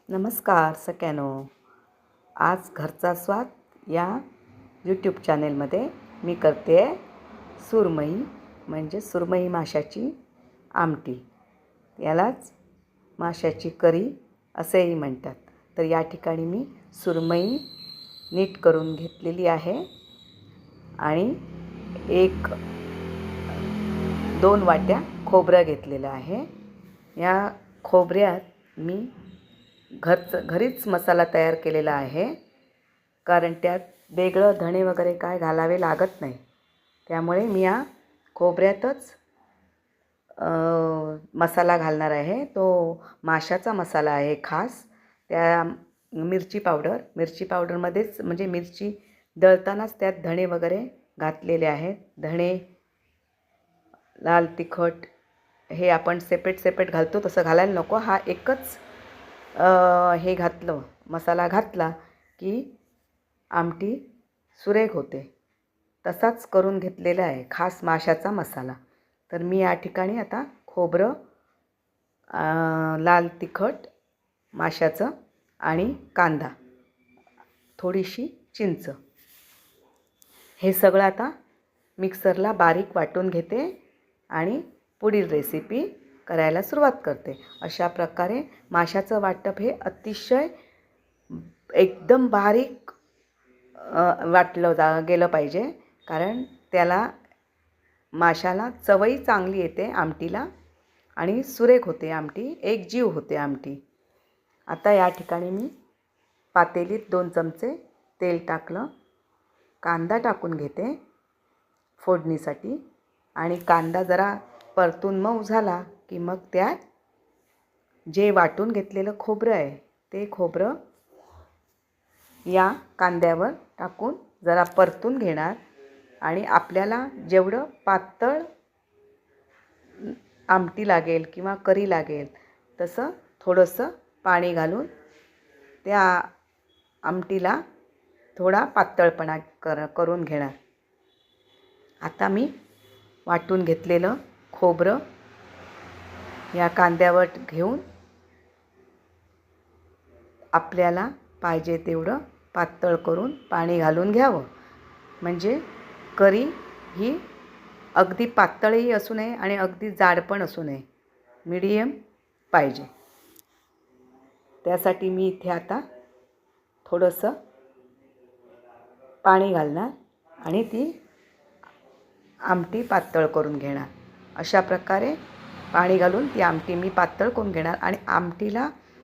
नमस्कार सगळ्यांनो. आज घरचा स्वाद या यूट्यूब चॅनेलमध्ये मी करते सुरमई म्हणजे सुरमई माशाची आमटी. यालाच माशाची करी असेही म्हणतात. तर या ठिकाणी मी सुरमई नीट करून घेतलेली आहे आणि 1-2 वाट्या खोबरं घेतलेलं आहे. या खोबऱ्यात मी घरीच मसाला तयार केलेला आहे, कारण त्यात वेगळं धणे वगैरे काय घालावे लागत नाही. त्यामुळे मी या खोबऱ्यातच मसाला घालणार आहे. तो माशाचा मसाला आहे खास. त्या मिरची पावडरमध्येच म्हणजे मिरची दळतानाच त्यात धणे वगैरे घातलेले आहेत. धणे, लाल तिखट हे आपण सेपरेट घालतो तसं घालायला नको. हा एकच हे घातलं, मसाला घातला की आमटी सुरेख होते. तसाच करून घेतलेला आहे खास माशाचा मसाला. तर मी या ठिकाणी आता खोबरं, लाल तिखट माशाचं आणि कांदा, थोडीशी चिंच, हे सगळं आता मिक्सरला बारीक वाटून घेते आणि पुढील रेसिपी करायला सुरुवात करते. अशा प्रकारे माशाचं वाटप हे अतिशय एकदम बारीक वाटलं गेलं पाहिजे, कारण त्याला माशाला चवही चांगली येते आमटीला आणि सुरेख होते आमटी, एकजीव होते आमटी. आता या ठिकाणी मी पातेलीत 2 चमचे तेल टाकलं. कांदा टाकून घेते फोडणीसाठी आणि कांदा जरा परतून मऊ झाला की मग त्यात जे वाटून घेतलेलं खोबरं आहे ते खोबरं या कांद्यावर टाकून जरा परतून घेणार आणि आपल्याला जेवढं पातळ आमटी लागेल किंवा करी लागेल तसं थोडंसं पाणी घालून त्या आमटीला थोडा पातळपणा करून घेणार. आता मी वाटून घेतलेलं खोबरं या कांद्यावर घेऊन आपल्याला पाहिजे तेवढं पातळ करून पाणी घालून घ्यावं. म्हणजे करी ही अगदी पातळही असू नये आणि अगदी जाड पण असू नये, मीडियम पाहिजे. त्यासाठी मी इथे आता थोडंसं पाणी घालणार आणि ती आमटी पातळ करून घेणार. अशा प्रकारे पाणी घालून ती आमटी मी पातळ करून घेणार आणि आमटीला